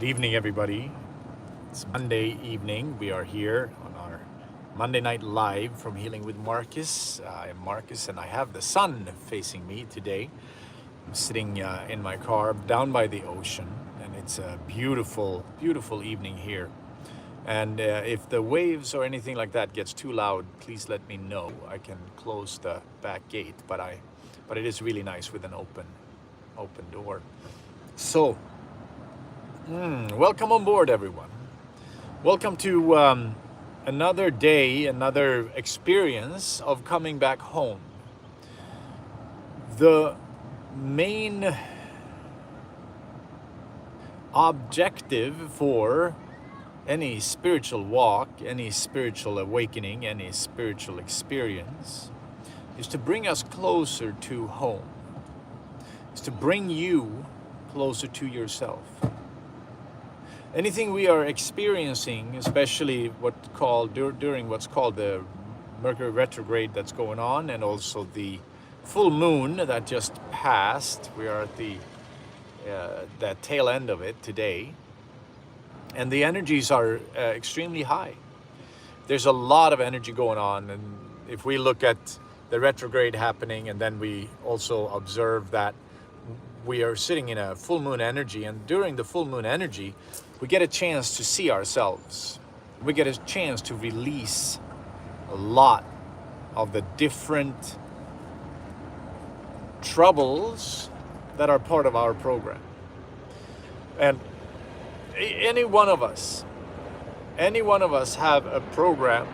Good evening, everybody. It's Monday evening. We are here on our Monday night live from Healing with Marcus. I am Marcus and I have the sun facing me today. I'm sitting in my car down by the ocean, and it's a beautiful, beautiful evening here. And if the waves or anything like that gets too loud, please let me know. I can close the back gate, but it is really nice with an open door. So, welcome on board, everyone. Welcome to another day, another experience of coming back home. The main objective for any spiritual walk, any spiritual awakening, any spiritual experience is to bring us closer to home. Is to bring you closer to yourself. Anything we are experiencing, especially during what's called the Mercury retrograde that's going on, and also the full moon that just passed. We are at the tail end of it today, and the energies are extremely high. There's a lot of energy going on, and if we look at the retrograde happening, and then we also observe that we are sitting in a full moon energy, and during the full moon energy, we get a chance to see ourselves. We get a chance to release a lot of the different troubles that are part of our program. And any one of us have a program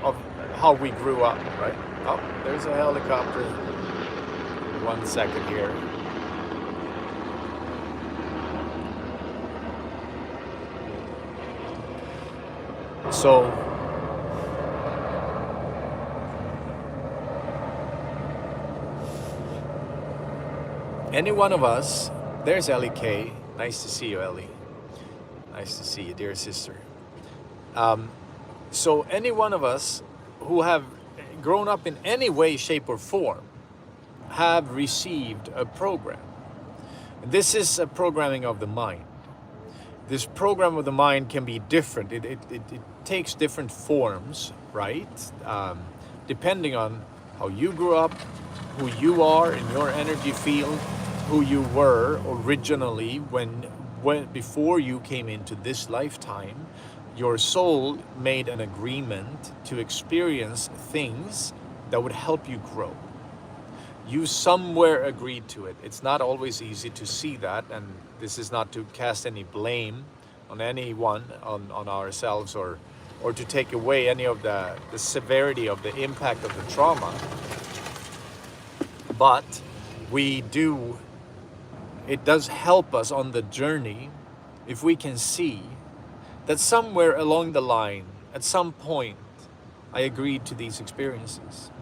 of how we grew up, right? Oh, there's a helicopter. 1 second here. So, any one of us, there's Ellie K. Nice to see you, Ellie. Nice to see you, dear sister. So any one of us who have grown up in any way, shape, or form have received a program. This is a programming of the mind. This program of the mind can be different. It takes different forms, right? Depending on how you grew up, who you are in your energy field, who you were originally before you came into this lifetime. Your soul made an agreement to experience things that would help you grow. You somewhere agreed to it. It's not always easy to see that, and this is not to cast any blame on anyone, on ourselves, or to take away any of the severity of the impact of the trauma. But it does help us on the journey if we can see that somewhere along the line, at some point, I agreed to these experiences.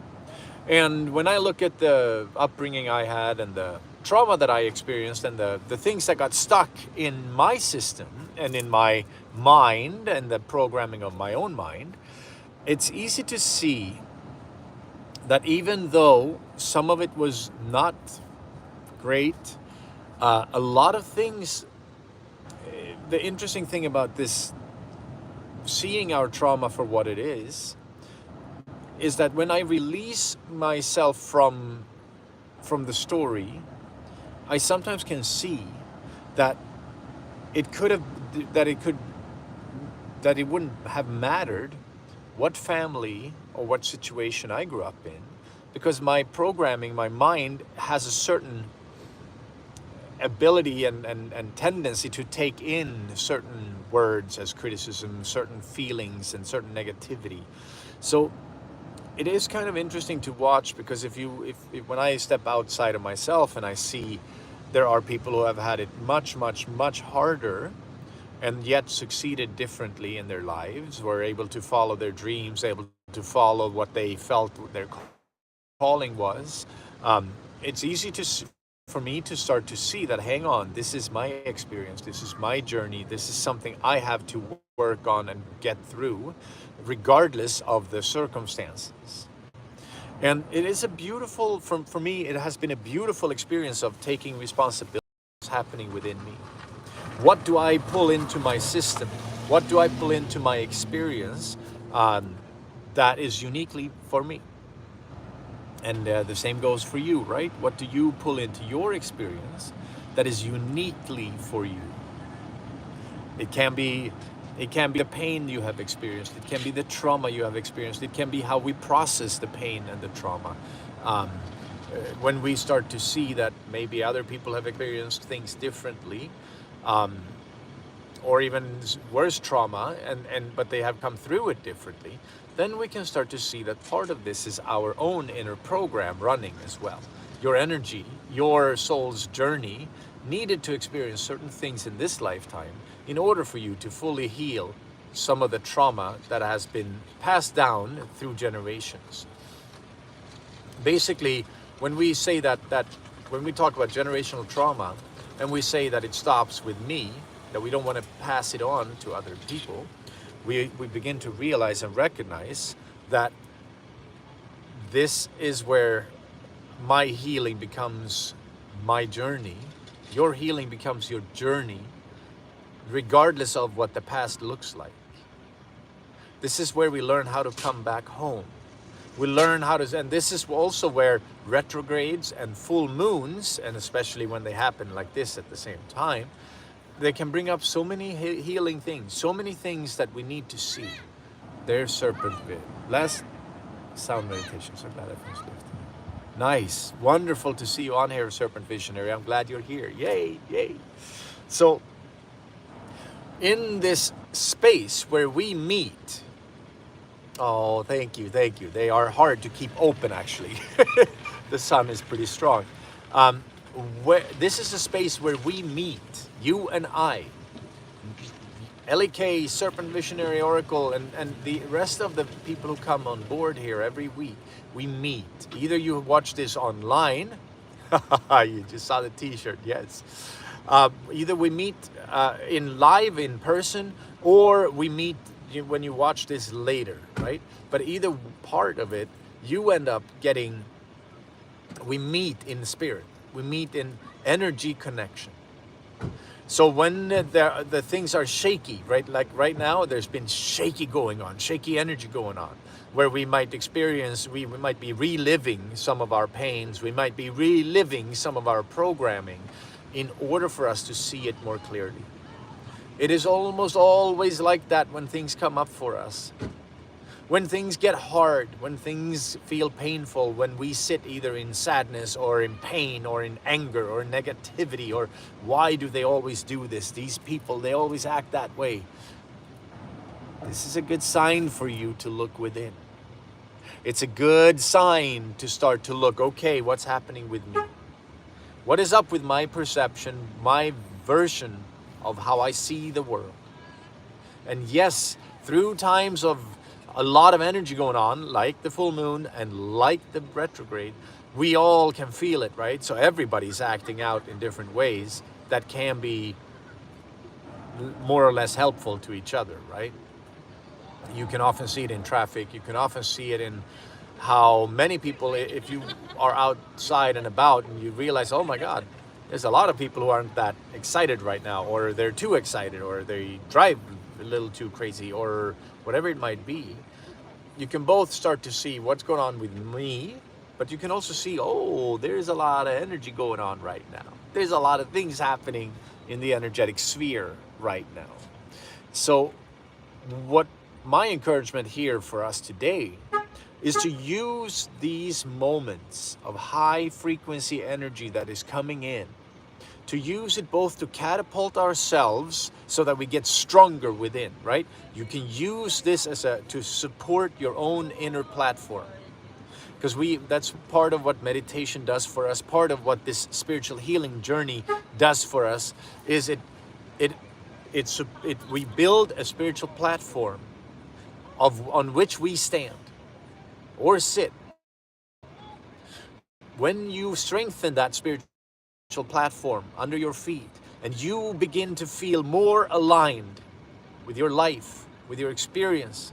And when I look at the upbringing I had and the trauma that I experienced and the things that got stuck in my system and in my mind and the programming of my own mind, it's easy to see that even though some of it was not great, a lot of things, the interesting thing about this, seeing our trauma for what it is that when I release myself from the story, I sometimes can see that it wouldn't have mattered what family or what situation I grew up in, because my programming, my mind has a certain ability and tendency to take in certain words as criticism, certain feelings and certain negativity. So it is kind of interesting to watch, because if when I step outside of myself and I see there are people who have had it much, much, much harder and yet succeeded differently in their lives, were able to follow their dreams, able to follow what they felt their calling was, it's easy for me to start to see that, hang on, this is my experience, this is my journey, this is something I have to work on and get through, regardless of the circumstances. And it is a beautiful, for me, it has been a beautiful experience of taking responsibility happening within me. What do I pull into my system? What do I pull into my experience that is uniquely for me? And the same goes for you, right? What do you pull into your experience that is uniquely for you? It can be the pain you have experienced. It can be the trauma you have experienced. It can be how we process the pain and the trauma. When we start to see that maybe other people have experienced things differently, or even worse trauma, but they have come through it differently, then we can start to see that part of this is our own inner program running as well. Your energy, your soul's journey needed to experience certain things in this lifetime in order for you to fully heal some of the trauma that has been passed down through generations. Basically, when we say that when we talk about generational trauma and we say that it stops with me, that we don't want to pass it on to other people, we begin to realize and recognize that this is where my healing becomes my journey. Your healing becomes your journey, regardless of what the past looks like. This is where we learn how to come back home. We learn how to, and this is also where retrogrades and full moons, and especially when they happen like this at the same time, they can bring up so many healing things, so many things that we need to see. There's Serpent Vid. Last sound meditation, so glad I finished it. Nice, wonderful to see you on here, Serpent Visionary. I'm glad you're here. Yay, yay. So, in this space where we meet, oh, thank you, thank you. They are hard to keep open, actually. The sun is pretty strong. This is a space where we meet, you and I, LEK, Serpent Visionary Oracle, and the rest of the people who come on board here every week. We meet. Either you watch this online, you just saw the t-shirt, yes. Either we meet live in person, or we meet when you watch this later, right? But either part of it, you end up getting, we meet in spirit. We meet in energy connection. So when the things are shaky, right? Like right now, there's been shaky going on, shaky energy going on, where we might experience, we might be reliving some of our pains, we might be reliving some of our programming in order for us to see it more clearly. It is almost always like that when things come up for us. When things get hard, when things feel painful, when we sit either in sadness or in pain or in anger or negativity, or why do they always do this? These people, they always act that way. This is a good sign for you to look within. It's a good sign to start to look, okay, what's happening with me? What is up with my perception, my version of how I see the world? And yes, through times of a lot of energy going on, like the full moon and like the retrograde, we all can feel it, right? So everybody's acting out in different ways that can be more or less helpful to each other, right? You can often see it in traffic. You can often see it in how many people, if you are outside and about and you realize, oh my God, there's a lot of people who aren't that excited right now, or they're too excited, or they drive a little too crazy, or whatever it might be. You can both start to see what's going on with me, but you can also see, oh, there's a lot of energy going on right now. There's a lot of things happening in the energetic sphere right now. So what my encouragement here for us today is to use these moments of high frequency energy that is coming in, to use it both to catapult ourselves so that we get stronger within, right? You can use this as to support your own inner platform. Because that's part of what meditation does for us, part of what this spiritual healing journey does for us, is we build a spiritual platform on which we stand or sit. When you strengthen that spiritual platform under your feet and you begin to feel more aligned with your life, with your experience.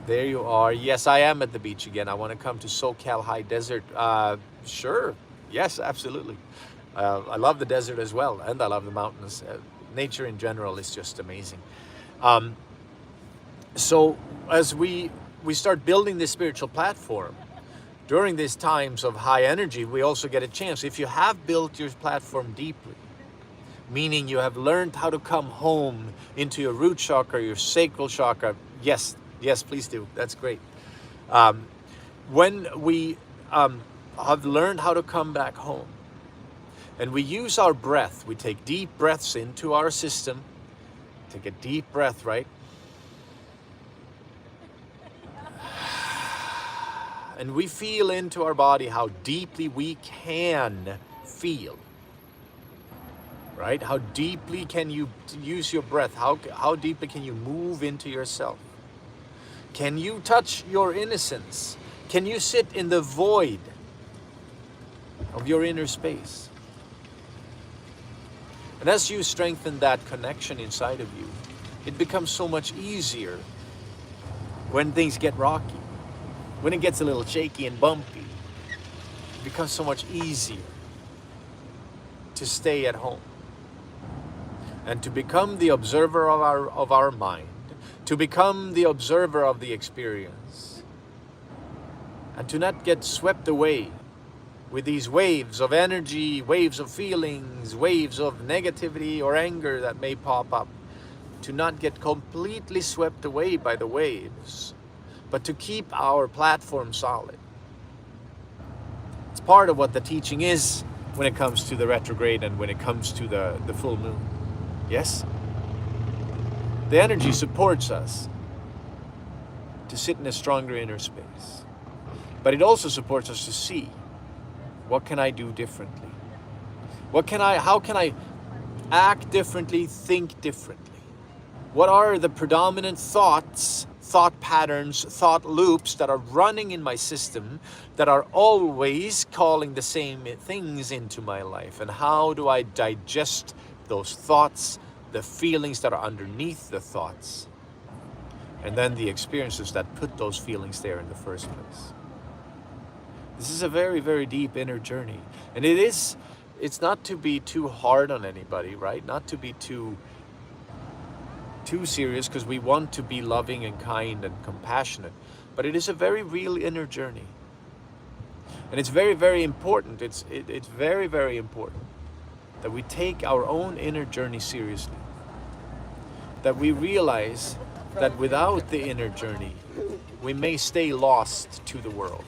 There you are. Yes, I am at the beach again. I want to come to SoCal High Desert. Sure. Yes, absolutely. I love the desert as well, and I love the mountains. Nature in general is just amazing. So as we start building this spiritual platform, during these times of high energy, we also get a chance. If you have built your platform deeply, meaning you have learned how to come home into your root chakra, your sacral chakra, yes, please do. That's great. When we have learned how to come back home, and we use our breath, we take deep breaths into our system, take a deep breath, right? And we feel into our body how deeply we can feel, right? How deeply can you use your breath? How deeply can you move into yourself? Can you touch your innocence? Can you sit in the void of your inner space? And as you strengthen that connection inside of you, it becomes so much easier when things get rocky. When it gets a little shaky and bumpy, it becomes so much easier to stay at home and to become the observer of our mind, to become the observer of the experience, and to not get swept away with these waves of energy, waves of feelings, waves of negativity or anger that may pop up, to not get completely swept away by the waves, but to keep our platform solid. It's part of what the teaching is when it comes to the retrograde and when it comes to the full moon. Yes? The energy supports us to sit in a stronger inner space. But it also supports us to see, what can I do differently? How can I act differently, think differently? What are the predominant thoughts, thought patterns, thought loops that are running in my system that are always calling the same things into my life? And how do I digest those thoughts, the feelings that are underneath the thoughts, and then the experiences that put those feelings there in the first place? This is a very, very deep inner journey. And it's not to be too hard on anybody, right? Not to be too serious, because we want to be loving and kind and compassionate. But it is a very real inner journey. And it's very, very important. It's very, very important that we take our own inner journey seriously. That we realize that without the inner journey, we may stay lost to the world.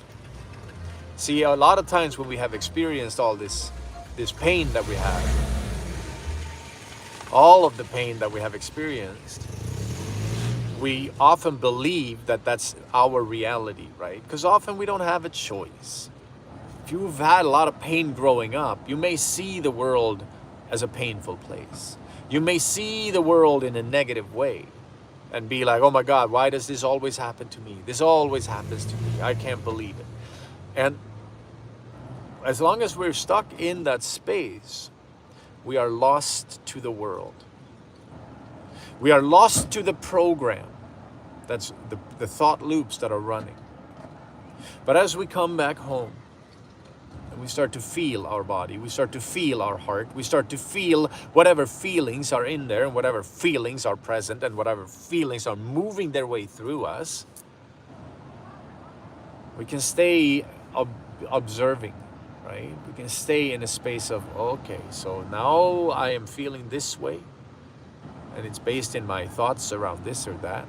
See, a lot of times when we have experienced all this pain that we have, all of the pain that we have experienced, we often believe that that's our reality, right? Because often we don't have a choice. If you've had a lot of pain growing up, you may see the world as a painful place. You may see the world in a negative way and be like, oh my God, why does this always happen to me? This always happens to me. I can't believe it. And as long as we're stuck in that space, we are lost to the world. We are lost to the program. That's the thought loops that are running. But as we come back home, and we start to feel our body, we start to feel our heart, we start to feel whatever feelings are in there, and whatever feelings are present, and whatever feelings are moving their way through us, we can stay observing. Right? We can stay in a space of, okay, so now I am feeling this way, and it's based in my thoughts around this or that.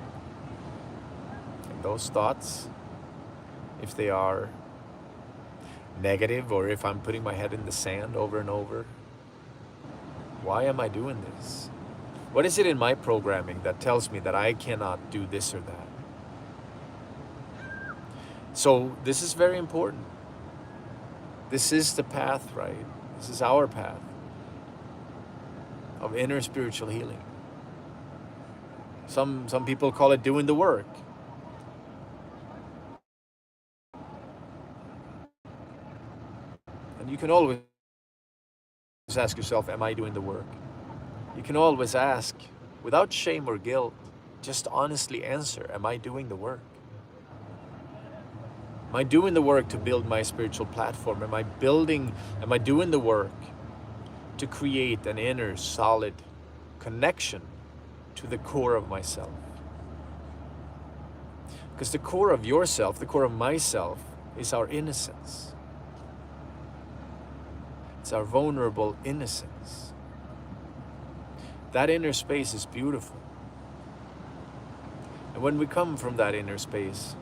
And those thoughts, if they are negative, or if I'm putting my head in the sand over and over, why am I doing this? What is it in my programming that tells me that I cannot do this or that? So this is very important. This is the path, right? This is our path of inner spiritual healing. Some people call it doing the work. And you can always ask yourself, am I doing the work? You can always ask, without shame or guilt, just honestly answer, am I doing the work? Am I doing the work to build my spiritual platform? Am I doing the work to create an inner solid connection to the core of myself. Because the core of yourself, the core of myself, is our innocence. It's our vulnerable innocence. That inner space is beautiful. And when we come from that inner space,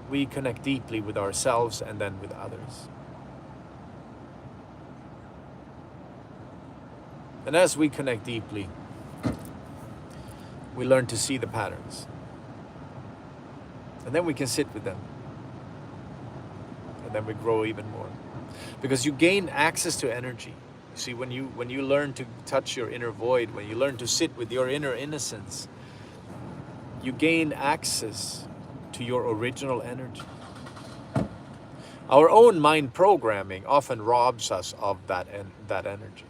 we connect deeply with ourselves and then with others. And as we connect deeply, we learn to see the patterns. And then we can sit with them. And then we grow even more. Because you gain access to energy. You see, when you learn to touch your inner void, when you learn to sit with your inner innocence, you gain access to your original energy. Our own mind programming often robs us of that energy,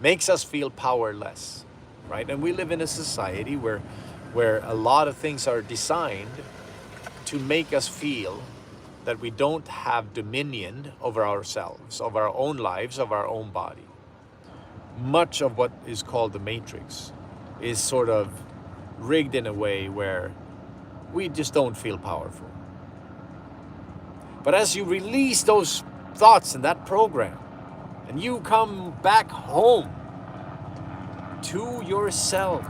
makes us feel powerless, right? And we live in a society where a lot of things are designed to make us feel that we don't have dominion over ourselves, of our own lives, of our own body. Much of what is called the matrix is sort of rigged in a way where we just don't feel powerful. But as you release those thoughts and that program, and you come back home to yourself,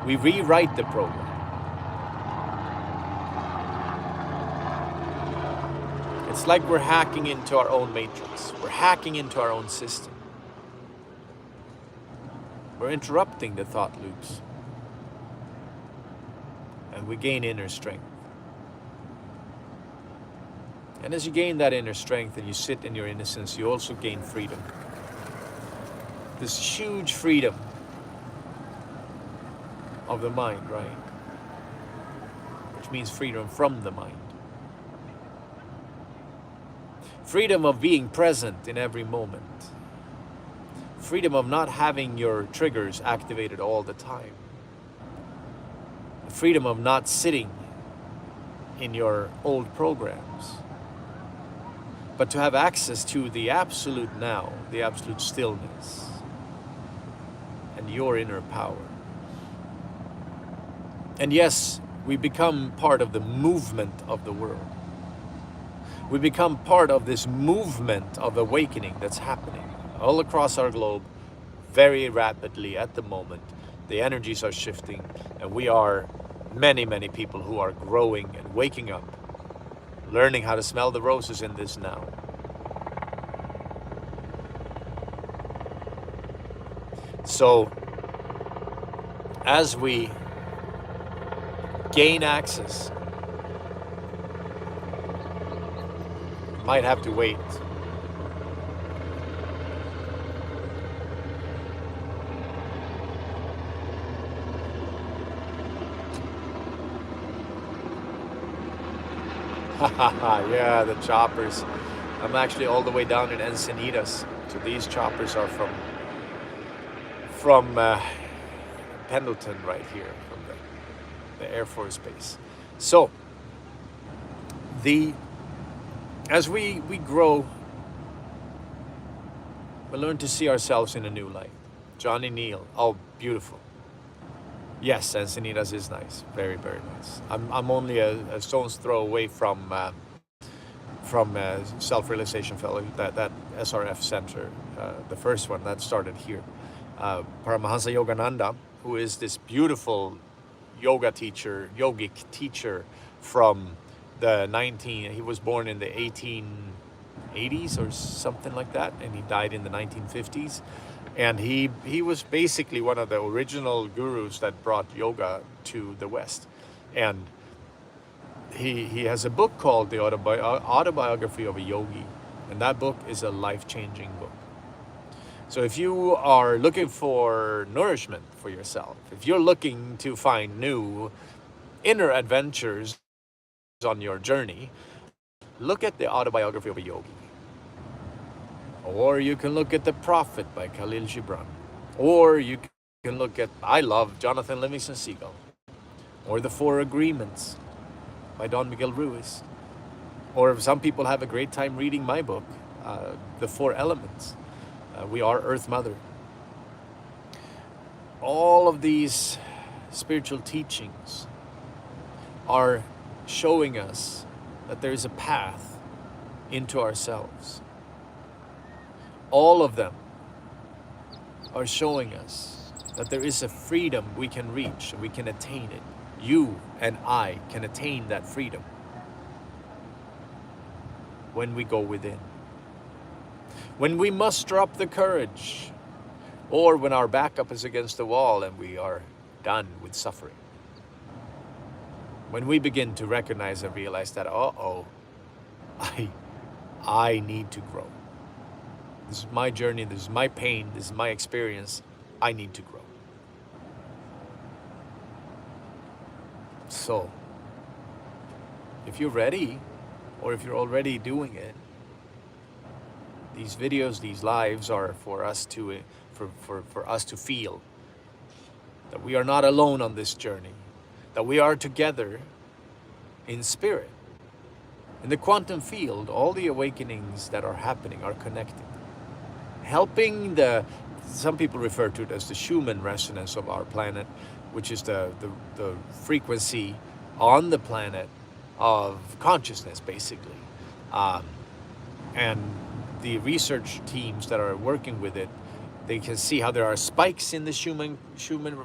we rewrite the program. It's like we're hacking into our own matrix. We're hacking into our own system. We're interrupting the thought loops. And we gain inner strength. And as you gain that inner strength and you sit in your innocence, you also gain freedom. This huge freedom of the mind, right? Which means freedom from the mind. Freedom of being present in every moment. Freedom of not having your triggers activated all the time. The freedom of not sitting in your old programs. But to have access to the absolute now, the absolute stillness, and your inner power. And yes, we become part of the movement of the world. We become part of this movement of awakening that's happening all across our globe very rapidly at the moment. The energies are shifting, and we are many, many people who are growing and waking up, learning how to smell the roses in this now. So, as we gain access, might have to wait. Yeah, the choppers. I'm actually all the way down in Encinitas. So these choppers are from Pendleton right here, from the Air Force Base. So, as we grow, we learn to see ourselves in a new light. Johnny Neal, oh, beautiful. Yes, Encinitas is nice, very, very nice. I'm only a stone's throw away from Self-Realization Fellow, that SRF center, the first one that started here. Paramahansa Yogananda, who is this beautiful yogic teacher from he was born in the 1880s or something like that, and he died in the 1950s. And he was basically one of the original gurus that brought yoga to the West. And he has a book called The Autobiography of a Yogi, and that book is a life-changing book. So if you are looking for nourishment for yourself, if you're looking to find new inner adventures on your journey, look at The Autobiography of a Yogi. Or you can look at The Prophet by Khalil Gibran. Or you can look at, I love Jonathan Livingston Seagull. Or The Four Agreements by Don Miguel Ruiz. Or if some people have a great time reading my book, the 4 elements. We are Earth Mother. All of these spiritual teachings are showing us that there is a path into ourselves. All of them are showing us that there is a freedom we can reach, and we can attain it. You and I can attain that freedom when we go within. When we muster up the courage, or when our backup is against the wall and we are done with suffering. When we begin to recognize and realize that, I need to grow. This is my journey, this is my pain, this is my experience. I need to grow. So, if you're ready, or if you're already doing it, these videos, these lives are for us to for us to feel that we are not alone on this journey, that we are together in spirit. In the quantum field, all the awakenings that are happening are connected, helping some people refer to it as the Schumann resonance of our planet, which is the frequency on the planet of consciousness, basically. And the research teams that are working with it, they can see how there are spikes in the Schumann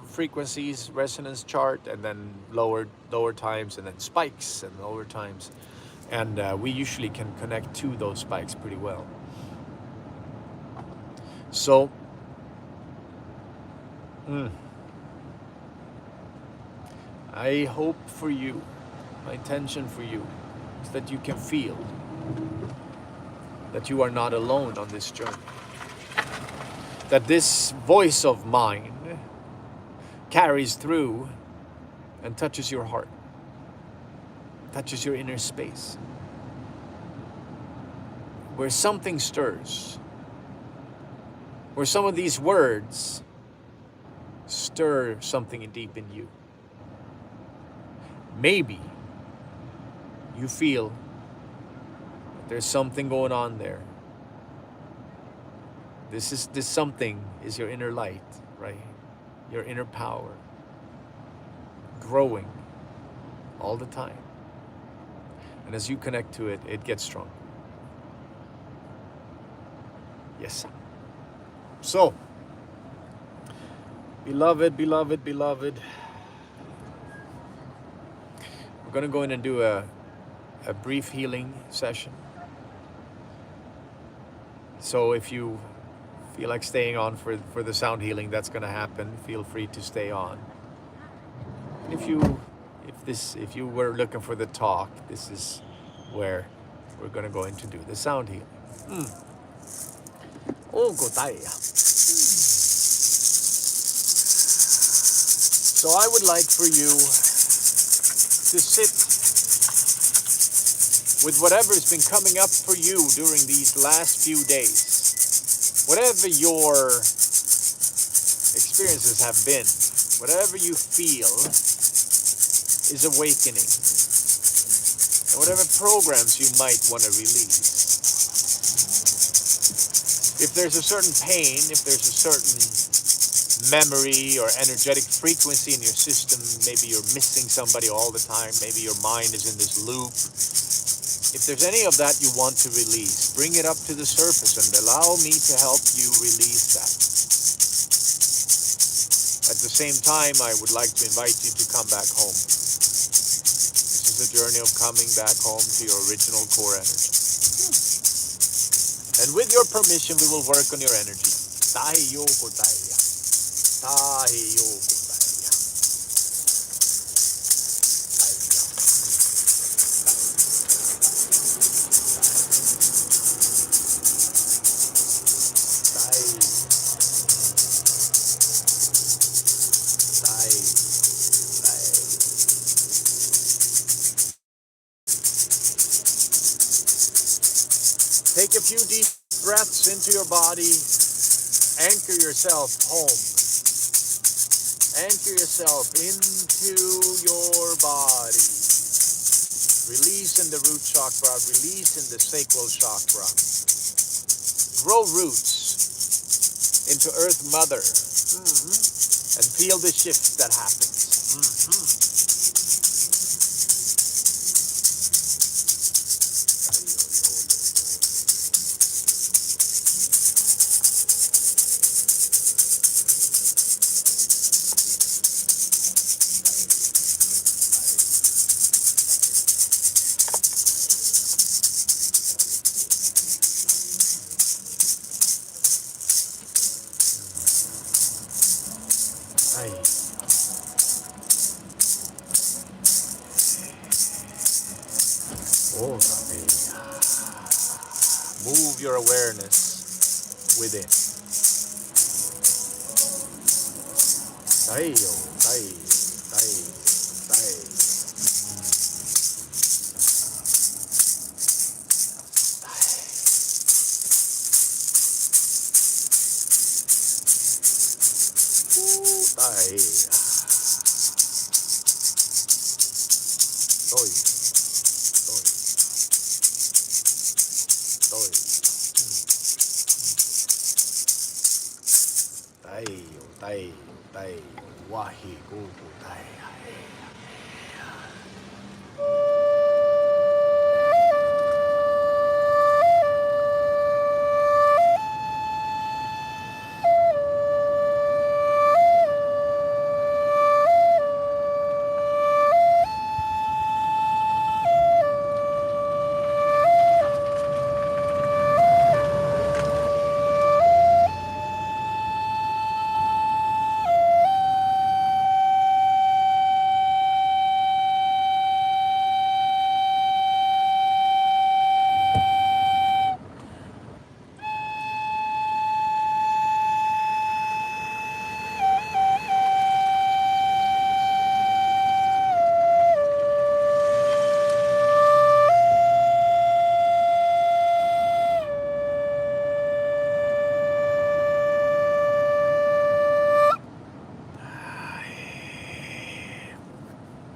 frequencies resonance chart, and then lower times, and then spikes and lower times. And we usually can connect to those spikes pretty well. So, I hope for you, my intention for you, is that you can feel that you are not alone on this journey. That this voice of mine carries through and touches your heart, touches your inner space, where something stirs, where some of these words stir something deep in you. Maybe you feel that there's something going on there. This something is your inner light, right? Your inner power, growing all the time. And as you connect to it, it gets stronger. Yes. So, beloved, beloved, beloved, we're going to go in and do a brief healing session. So if you feel like staying on for the sound healing, that's going to happen. Feel free to stay on. And if you were looking for the talk, this is where we're going to go in to do the sound healing. Oh, godaya. So I would like for you to sit with whatever's been coming up for you during these last few days. Whatever your experiences have been, whatever you feel is awakening, and whatever programs you might want to release. If there's a certain pain, if there's a certain memory or energetic frequency in your system, maybe you're missing somebody all the time, maybe your mind is in this loop. If there's any of that you want to release, bring it up to the surface and allow me to help you release that. At the same time, I would like to invite you to come back home. This is a journey of coming back home to your original core energy. And with your permission, we will work on your energy. Tahi yoko taiya. Tahi yoko taiya. Take a few deep breaths into your body. Anchor yourself home. Anchor yourself into your body. Release in the root chakra. Release in the sacral chakra. grow roots into Earth Mother and feel the shift that happens. Ay. Oh, ay. Move your awareness within. Ay, oh, ay, ay, ay. Ay. Toy. Toy. Toy. Tay, tay, tay. Wahi, gugu, tay.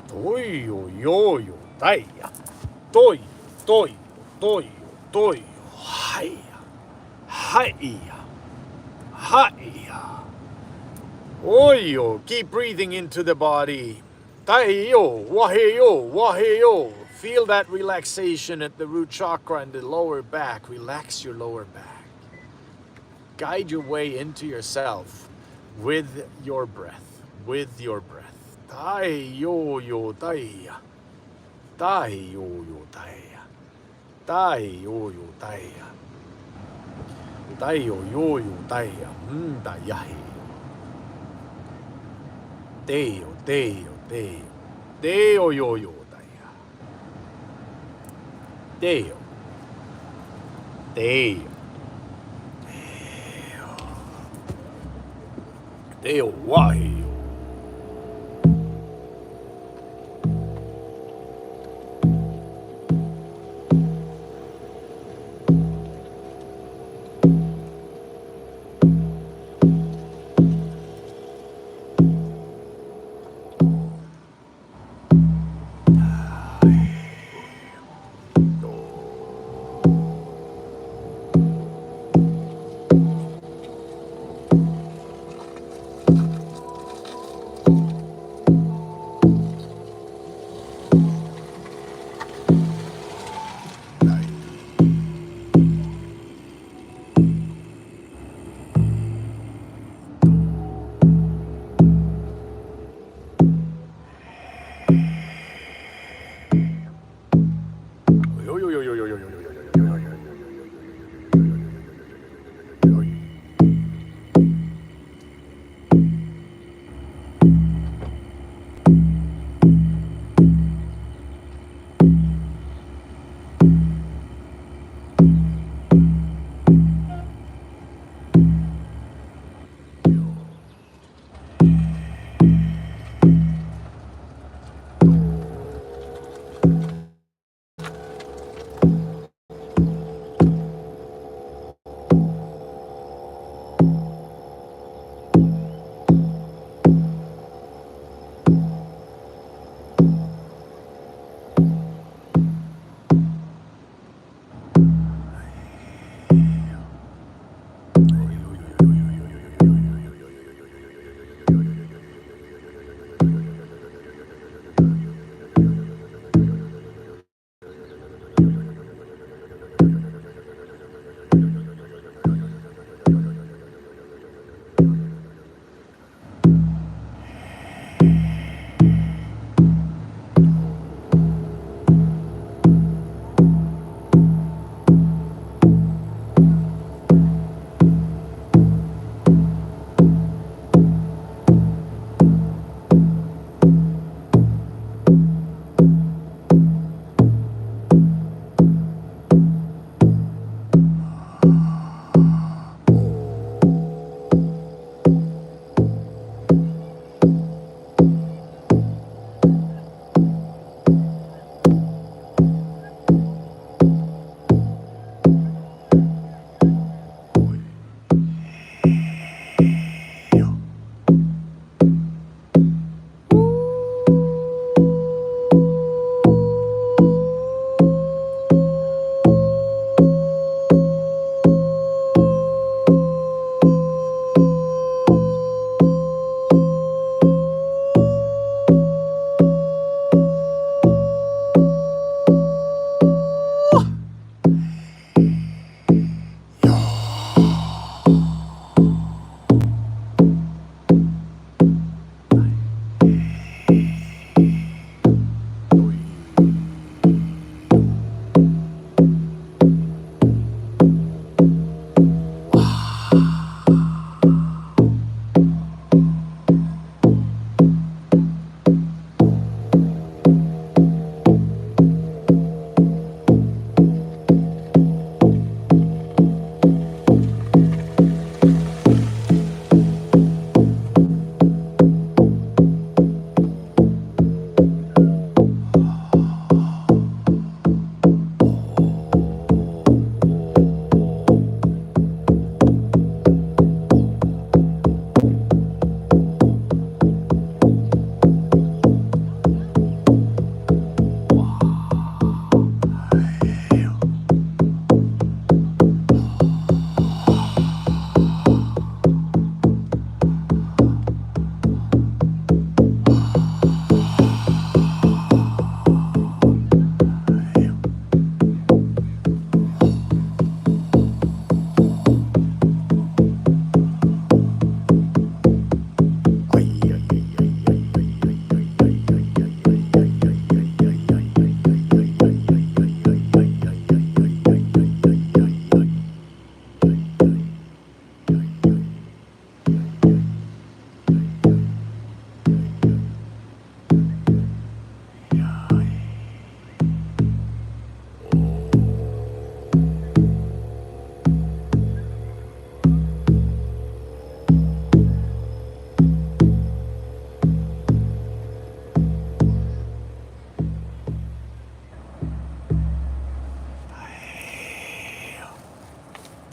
Toy, yo, yo, yo, tay. Toy, toy, toy, toy. Hi. Hi. Hi. Oyo, keep breathing into the body. Taiyo, waheyo, waheyo. Feel that relaxation at the root chakra and the lower back. Relax your lower back. Guide your way into yourself with your breath. With your breath. Taiyo, yo, taiya. Taiyo, yo, taiya. Taiyo, yo, taiya. Taiyo, yo, taiya. Tayahi. Teo, teo, teo. Teo, yo, yo, taiya. Teo. Teo. Teo. Teo, wahi.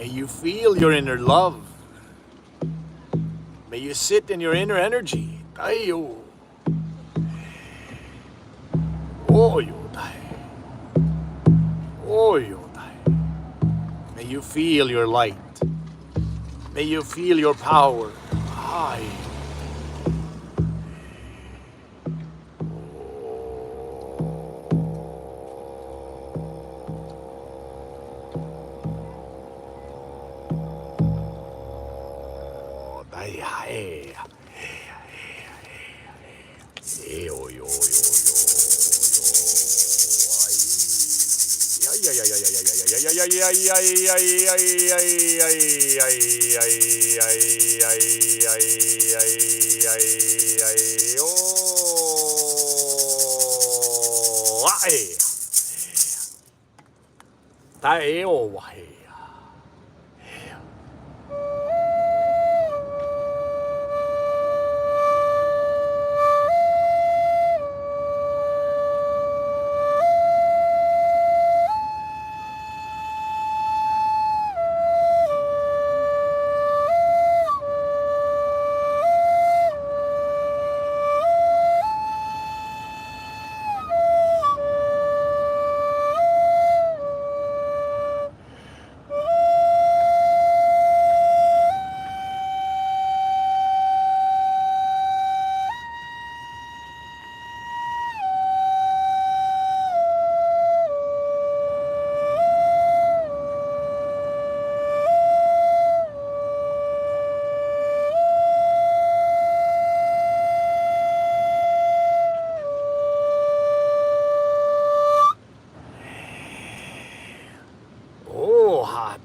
May you feel your inner love. May you sit in your inner energy. May you feel your light. May you feel your power.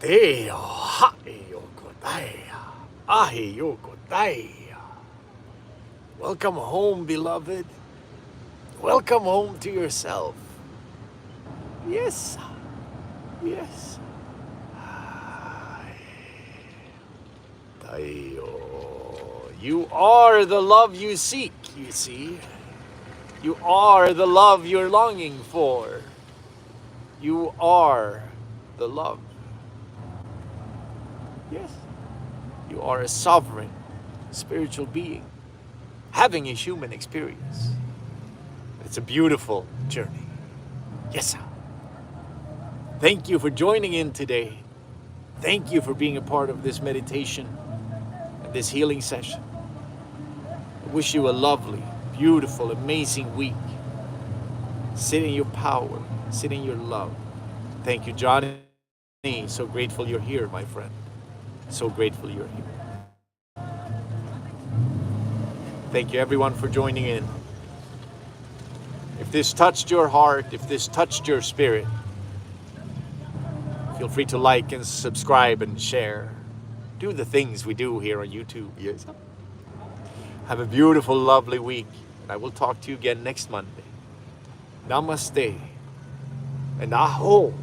Deo Haiyokotaya. Ahiyokotaya. Welcome home, beloved. Welcome home to yourself. Yes. Yes. You are the love you seek, you see. You are the love you're longing for. You are the love. Yes. You are a sovereign spiritual being having a human experience. It's a beautiful journey. Yes, sir. Thank you for joining in today. Thank you for being a part of this meditation and this healing session. I wish you a lovely, beautiful, amazing week. Sit in your power, sit in your love. Thank you, Johnny. So grateful you're here, my friend. So grateful you're here. Thank you, everyone, for joining in. If this touched your heart, if this touched your spirit, feel free to like and subscribe and share. Do the things we do here on YouTube. Yes. Have a beautiful, lovely week. And I will talk to you again next Monday. Namaste. And aho.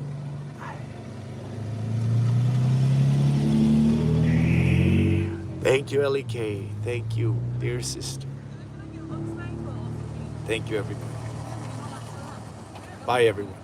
Thank you, L.E.K. Thank you, dear sister. Thank you, everybody. Bye, everyone.